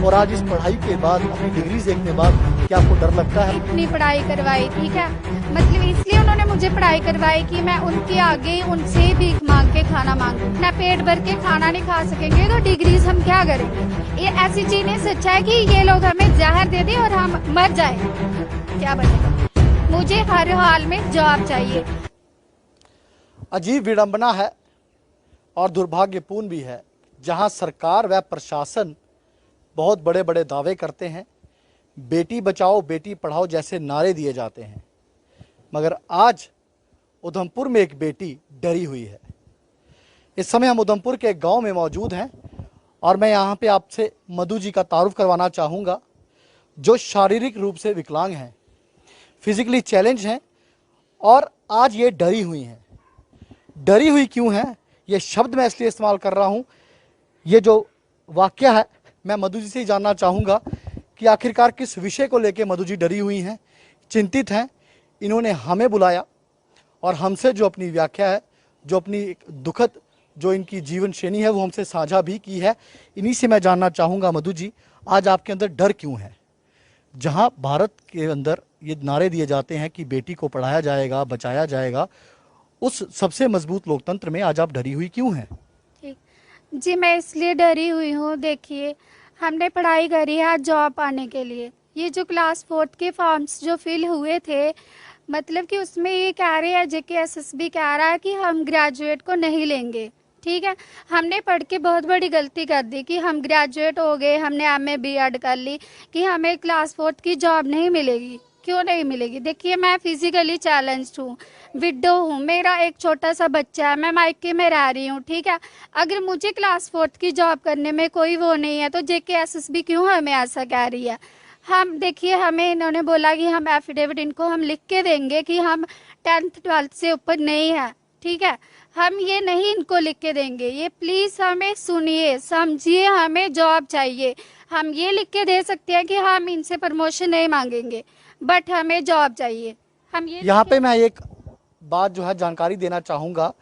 और आज इस पढ़ाई के बाद, अपनी डिग्री देखने के बाद, क्या आपको डर लगता है? इतनी पढ़ाई करवाई, ठीक है, मतलब इसलिए उन्होंने मुझे पढ़ाई करवाई कि मैं उनके आगे उनसे भीख मांग के खाना मांगू। ना पेट भर के खाना नहीं खा सकेंगे तो डिग्रीज हम क्या करेंगे? ये ऐसी चीज नहीं, सच्चा है कि ये लोग हमें जहर दे दे और हम मर जाए, क्या बनेगा? मुझे हर हाल में जॉब चाहिए। अजीब विडंबना है और दुर्भाग्यपूर्ण भी है, जहां सरकार व प्रशासन बहुत बड़े बड़े दावे करते हैं, बेटी बचाओ बेटी पढ़ाओ जैसे नारे दिए जाते हैं, मगर आज उधमपुर में एक बेटी डरी हुई है। इस समय हम उधमपुर के एक गांव में मौजूद हैं और मैं यहां पे आपसे मधु जी का तारुफ करवाना चाहूँगा, जो शारीरिक रूप से विकलांग हैं, फिजिकली चैलेंज हैं और आज ये डरी हुई हैं। डरी हुई क्यों हैं, ये शब्द मैं इसलिए इस्तेमाल कर रहा हूँ, ये जो वाक़या है मैं मधु जी से ही जानना चाहूँगा कि आखिरकार किस विषय को लेकर मधु जी डरी हुई हैं, चिंतित हैं। इन्होंने हमें बुलाया और हमसे जो अपनी व्याख्या है, जो अपनी दुखद जो इनकी जीवन श्रेणी है वो हमसे साझा भी की है। इन्हीं से मैं जानना चाहूँगा मधु जी, आज आपके अंदर डर क्यों है? जहाँ भारत के अंदर ये नारे दिए जाते हैं कि बेटी को पढ़ाया जाएगा, बचाया जाएगा, उस सबसे मजबूत लोकतंत्र में आज आप डरी हुई क्यों हैं? जी, मैं इसलिए डरी हुई हूँ, देखिए हमने पढ़ाई करी है आज जॉब पाने के लिए। ये जो क्लास 4 के फॉर्म्स जो फिल हुए थे, मतलब कि उसमें ये कह रहे हैं, JKSSB कह रहा है कि हम ग्रेजुएट को नहीं लेंगे, ठीक है। हमने पढ़ के बहुत बड़ी गलती कर दी कि हम ग्रेजुएट हो गए, हमने MA BEd कर ली कि हमें क्लास 4 की जॉब नहीं मिलेगी। क्यों नहीं मिलेगी? देखिए मैं फिजिकली चैलेंज्ड हूँ, विडो हूँ, मेरा एक छोटा सा बच्चा है, मैं मायके में रह रही हूँ, ठीक है। अगर मुझे क्लास 4 की जॉब करने में कोई वो नहीं है तो JKSSB क्यों हमें ऐसा कह रही है? हम देखिए, हमें इन्होंने बोला कि हम एफिडेविट इनको हम लिख के देंगे कि हम 10th 12th से ऊपर नहीं है, ठीक है। हम ये नहीं इनको लिख के देंगे, ये प्लीज़ हमें सुनिए समझिए, हमें जॉब चाहिए। हम ये लिख के दे सकते हैं कि हम इनसे प्रमोशन नहीं मांगेंगे, बट हमें जॉब चाहिए। हम ये यहाँ पे मैं एक बात जो है जानकारी देना चाहूँगा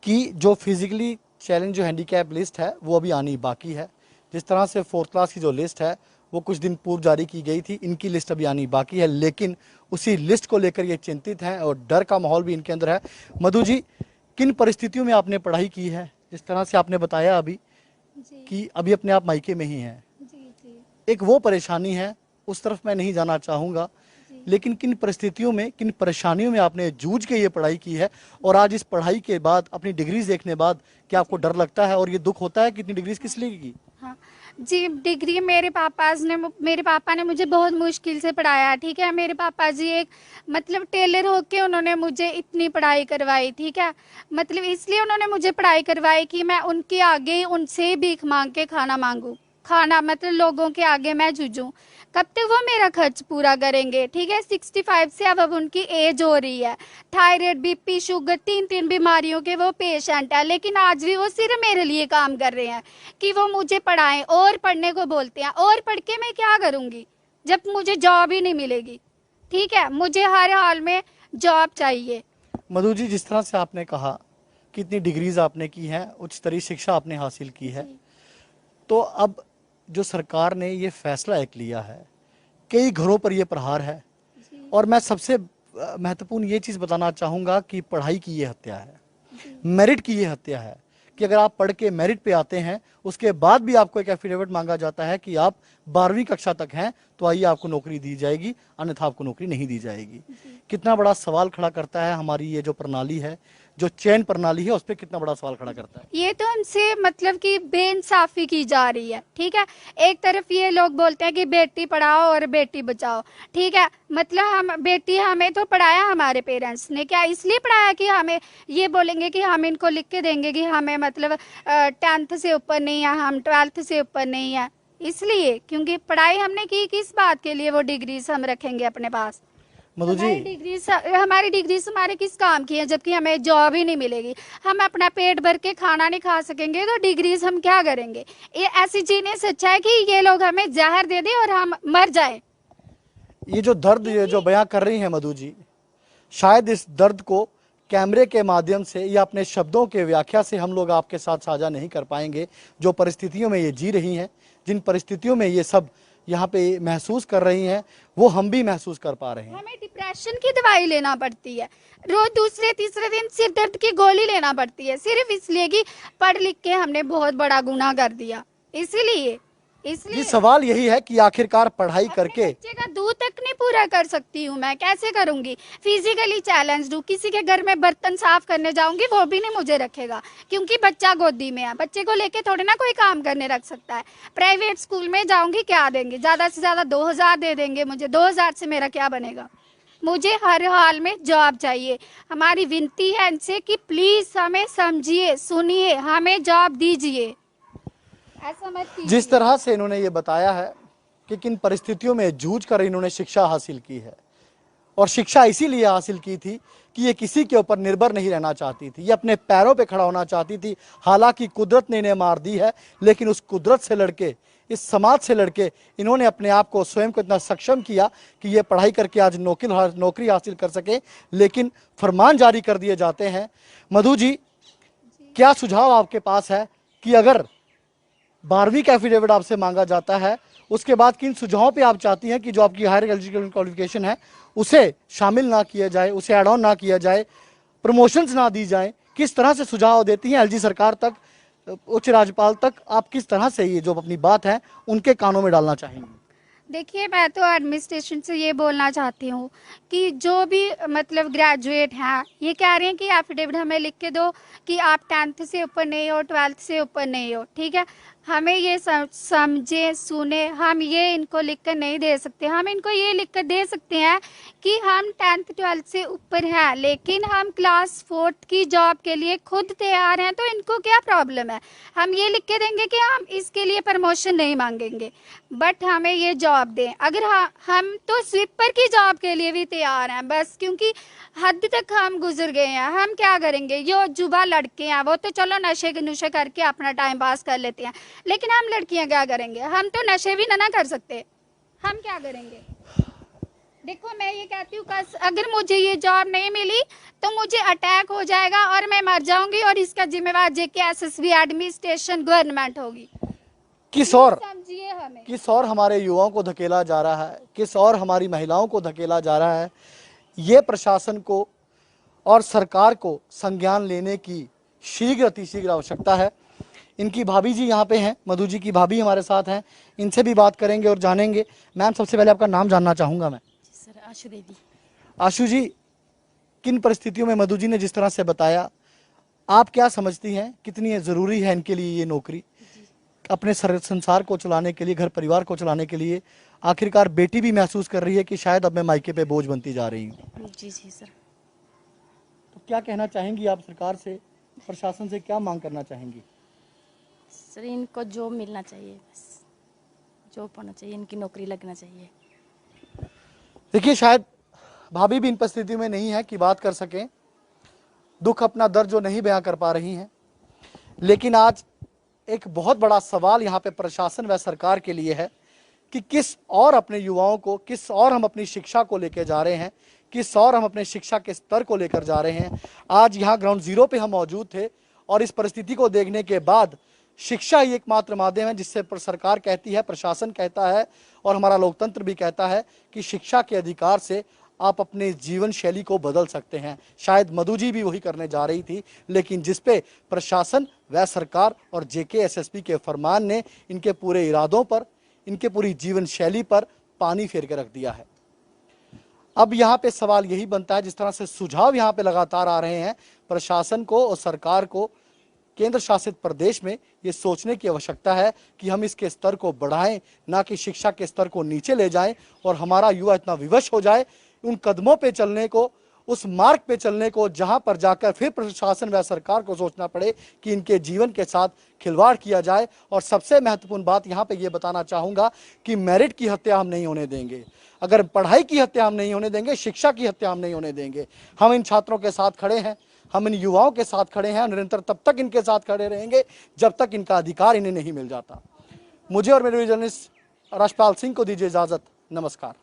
कि जो फिजिकली चैलेंज जो हैंडीकैप लिस्ट है वो अभी आनी बाकी है। जिस तरह से 4th क्लास की जो लिस्ट है वो कुछ दिन पूर्व जारी की गई थी, इनकी लिस्ट अभी आनी बाकी है, लेकिन उसी लिस्ट को लेकर ये चिंतित हैं और डर का माहौल भी इनके अंदर है। मधु जी, किन परिस्थितियों में आपने पढ़ाई की है? जिस तरह से आपने बताया अभी कि अभी अपने आप मायके में ही हैं, एक वो परेशानी है, उस तरफ मैं नहीं जाना चाहूँगा, लेकिन किन परिस्थितियों में, किन परेशानियों में आपने जूझ के ये पढ़ाई की है और आज इस पढ़ाई के बाद, अपनी डिग्रीज देखने बाद, क्या आपको डर लगता है और ये दुख होता है कि इतनी डिग्रीज किस लिए की? हाँ जी, डिग्री मेरे पापा ने मुझे बहुत मुश्किल से पढ़ाया, ठीक है। मेरे पापा जी एक मतलब टेलर होके उन्होंने मुझे इतनी पढ़ाई करवाई, ठीक है। मतलब इसलिए उन्होंने मुझे पढ़ाई करवाई कि मैं उनके आगे उनसे भीख मांग के खाना मांगू, खाना मतलब लोगों के आगे मैं जूझूं। कब तक वो मेरा खर्च पूरा करेंगे, ठीक है। 65 से अब उनकी एज हो रही है, थायराइड BP शुगर 3 बीमारियों के वो पेशेंट है, लेकिन आज भी वो सिर्फ मेरे लिए काम कर रहे हैं कि वो मुझे पढ़ाएं और पढ़ने को बोलते हैं। और पढ़ के मैं क्या करूँगी जब मुझे जॉब ही नहीं मिलेगी, ठीक है। मुझे हर हाल में जॉब चाहिए। मधु जी, जिस तरह से आपने कहा कि इतनी डिग्रीज आपने की हैं, उच्च स्तरीय शिक्षा आपने हासिल की है, तो अब जो सरकार ने ये फैसला एक लिया है, कई घरों पर ये प्रहार है और मैं सबसे महत्वपूर्ण ये चीज़ बताना चाहूँगा कि पढ़ाई की ये हत्या है, मेरिट की ये हत्या है कि अगर आप पढ़ के मेरिट पे आते हैं, उसके बाद भी आपको एक एफिडेविट मांगा जाता है कि आप 12वीं कक्षा तक हैं तो आइए आपको नौकरी दी जाएगी, अन्यथा आपको नौकरी नहीं दी जाएगी। कितना बड़ा सवाल खड़ा करता है हमारी ये जो प्रणाली है, जो चयन प्रणाली है, उस पर कितना बड़ा सवाल खड़ा करता है। ये तो उनसे मतलब कि बेइंसाफी की जा रही है, ठीक है। एक तरफ ये लोग बोलते हैं कि बेटी पढ़ाओ और बेटी बचाओ, ठीक है। मतलब हमें तो पढ़ाया हमारे पेरेंट्स ने, क्या इसलिए पढ़ाया कि हमें ये बोलेंगे कि हम इनको लिख के देंगे कि हमें मतलब 10th से ऊपर नहीं है, हम 12th से ऊपर नहीं है, इसलिए क्योंकि पढ़ाई हमने की किस बात के लिए वो डिग्रीज हम रखेंगे अपने पास? मधु जी, हमारी डिग्रीज हमारे किस काम की है जबकि हमें जॉब ही नहीं मिलेगी? हम अपना पेट भर के खाना नहीं खा सकेंगे तो डिग्रीज हम क्या करेंगे? ये ऐसी चीज नहीं, सच्चा है कि ये लोग हमें जहर दे दे और हम मर जाए। ये जो दर्द ये जो बयां कर रही हैं मधु जी, शायद इस दर्द को कैमरे के माध्यम से या अपने शब्दों के व्याख्या से हम लोग आपके साथ साझा नहीं कर पाएंगे। जो परिस्थितियों में ये जी रही हैं, जिन परिस्थितियों में ये सब यहाँ पे महसूस कर रही हैं वो हम भी महसूस कर पा रहे हैं। हमें डिप्रेशन की दवाई लेना पड़ती है, रोज दूसरे तीसरे दिन सिर दर्द की गोली लेना पड़ती है, सिर्फ इसलिए कि पढ़ लिख के हमने बहुत बड़ा गुनाह कर दिया। इसीलिए जी, सवाल यही है कि आखिरकार पढ़ाई करके बच्चे का दूध तक नहीं पूरा कर सकती हूँ मैं, कैसे करूंगी? फिजिकली चैलेंज्ड हूँ, किसी के घर में बर्तन साफ करने जाऊंगी वो भी नहीं मुझे रखेगा क्योंकि बच्चा गोदी में है। बच्चे को लेके थोड़े ना कोई काम करने रख सकता है। प्राइवेट स्कूल में जाऊंगी, क्या देंगे? ज्यादा से ज्यादा 2000 दे देंगे मुझे। 2000 से मेरा क्या बनेगा? मुझे हर हाल में जॉब चाहिए। हमारी विनती है इनसे कि प्लीज हमें समझिए, सुनिए, हमें जॉब दीजिए, ऐसा मत कीजिए। जिस तरह से इन्होंने ये बताया है कि किन परिस्थितियों में जूझ कर इन्होंने शिक्षा हासिल की है, और शिक्षा इसीलिए हासिल की थी कि ये किसी के ऊपर निर्भर नहीं रहना चाहती थी, ये अपने पैरों पे खड़ा होना चाहती थी। हालांकि कुदरत ने इन्हें मार दी है, लेकिन उस कुदरत से लड़के, इस समाज से लड़के इन्होंने अपने आप को, स्वयं को इतना सक्षम किया कि ये पढ़ाई करके आज नौकरी हासिल कर सके। लेकिन फरमान जारी कर दिए जाते हैं। मधु जी, क्या सुझाव आपके पास है कि अगर 12वीं का एफिडेविट आपसे मांगा जाता है, उसके बाद किन सुझावों पे आप चाहती हैं कि जो आपकी हायर एजुकेशन क्वालिफिकेशन है उसे शामिल ना किया जाए, उसे ऐड ऑन ना किया जाए, प्रमोशंस ना दी जाए? किस तरह से सुझाव देती हैं एलजी सरकार तक, उच्च राज्यपाल तक? आप किस तरह से ये जो अपनी बात है उनके कानों में डालना चाहेंगी? देखिए, मैं तो एडमिनिस्ट्रेशन से ये बोलना चाहती हूँ कि जो भी मतलब ग्रेजुएट हैं, ये कह रहे हैं कि एफिडेविट हमें लिख के दो कि आप 10th से ऊपर नहीं हो, 12th से ऊपर नहीं हो, ठीक है? हमें ये समझे, सुने, हम ये इनको लिख कर नहीं दे सकते। हम इनको ये लिख कर दे सकते हैं कि हम 10th 12th से ऊपर हैं, लेकिन हम क्लास 4th की जॉब के लिए खुद तैयार हैं, तो इनको क्या प्रॉब्लम है? हम ये लिख के देंगे कि हम इसके लिए प्रमोशन नहीं मांगेंगे, बट हमें ये जॉब दें। अगर हम तो स्वीपर की जॉब के लिए भी तैयार हैं, बस क्योंकि हद तक हम गुजर गए हैं। हम क्या करेंगे? जो जुबा लड़के हैं वो तो चलो नशे नुशे करके अपना टाइम पास कर लेते हैं, लेकिन हम लड़कियां क्या करेंगे? हम तो नशे भी ना कर सकते, हम क्या करेंगे? देखो, मैं ये कहती हूँ, अगर मुझे ये जॉब नहीं मिली तो मुझे अटैक हो जाएगा और मैं मर जाऊंगी, और इसका जिम्मेवार JKSSB एडमिनिस्ट्रेशन गवर्नमेंट होगी। किस और समझिए हमें। किस और हमारे युवाओं को धकेला जा रहा है, किस और हमारी महिलाओं को धकेला जा रहा है, ये प्रशासन को और सरकार को संज्ञान लेने की शीघ्र अतिशीघ्र आवश्यकता है। इनकी भाभी जी यहाँ पे हैं, मधु जी की भाभी हमारे साथ हैं, इनसे भी बात करेंगे और जानेंगे। मैम, सबसे पहले आपका नाम जानना चाहूँगा मैं। सर, आशु देवी। आशु जी, किन परिस्थितियों में मधु जी ने जिस तरह से बताया, आप क्या समझती हैं कितनी ज़रूरी है इनके लिए ये नौकरी, अपने संसार को चलाने के लिए, घर परिवार को चलाने के लिए? आखिरकार बेटी भी महसूस कर रही है कि शायद अब मैं मायके पे बोझ बनती जा रही हूँ। जी जी सर। तो क्या कहना चाहेंगी आप सरकार से, प्रशासन से क्या मांग करना चाहेंगी? सर, इनको जॉब मिलना चाहिए, बस जॉब होना चाहिए, इनकी नौकरी लगना चाहिए। देखिए, शायद भाभी भी इन परिस्थितियों में नहीं है कि बात कर सकें, दुख, अपना दर्द जो नहीं बयां कर पा रही हैं। लेकिन आज एक बहुत बड़ा सवाल यहाँ पे प्रशासन व सरकार के लिए है कि किस और अपने युवाओं को, किस और हम अपनी शिक्षा को लेकर जा रहे हैं, किस और हम अपने शिक्षा के स्तर को लेकर जा रहे हैं। आज यहाँ ग्राउंड जीरो पे हम मौजूद थे, और इस परिस्थिति को देखने के बाद शिक्षा ही एकमात्र माध्यम है जिससे सरकार कहती है, प्रशासन कहता है, और हमारा लोकतंत्र भी कहता है कि शिक्षा के अधिकार से आप अपने जीवन शैली को बदल सकते हैं। शायद मधु जी भी वही करने जा रही थी, लेकिन जिस पे प्रशासन व सरकार और JKSSB के फरमान ने इनके पूरे इरादों पर, इनके पूरी जीवन शैली पर पानी फेर के रख दिया है। अब यहाँ पे सवाल यही बनता है, जिस तरह से सुझाव यहाँ पे लगातार आ रहे हैं, प्रशासन को और सरकार को, केंद्र शासित प्रदेश में ये सोचने की आवश्यकता है कि हम इसके स्तर को बढ़ाएं, ना कि शिक्षा के स्तर को नीचे ले जाएं, और हमारा युवा इतना विवश हो जाए उन कदमों पे चलने को, उस मार्ग पे चलने को, जहां पर जाकर फिर प्रशासन व सरकार को सोचना पड़े कि इनके जीवन के साथ खिलवाड़ किया जाए। और सबसे महत्वपूर्ण बात यहाँ पे ये बताना चाहूँगा कि मेरिट की हत्या हम नहीं होने देंगे। अगर पढ़ाई की हत्या हम नहीं होने देंगे, शिक्षा की हत्या हम नहीं होने देंगे। हम इन छात्रों के साथ खड़े हैं, हम इन युवाओं के साथ खड़े हैं, निरंतर तब तक इनके साथ खड़े रहेंगे जब तक इनका अधिकार इन्हें नहीं मिल जाता। मुझे और मेरे जर्नलिस्ट राजपाल सिंह को दीजिए इजाज़त। नमस्कार।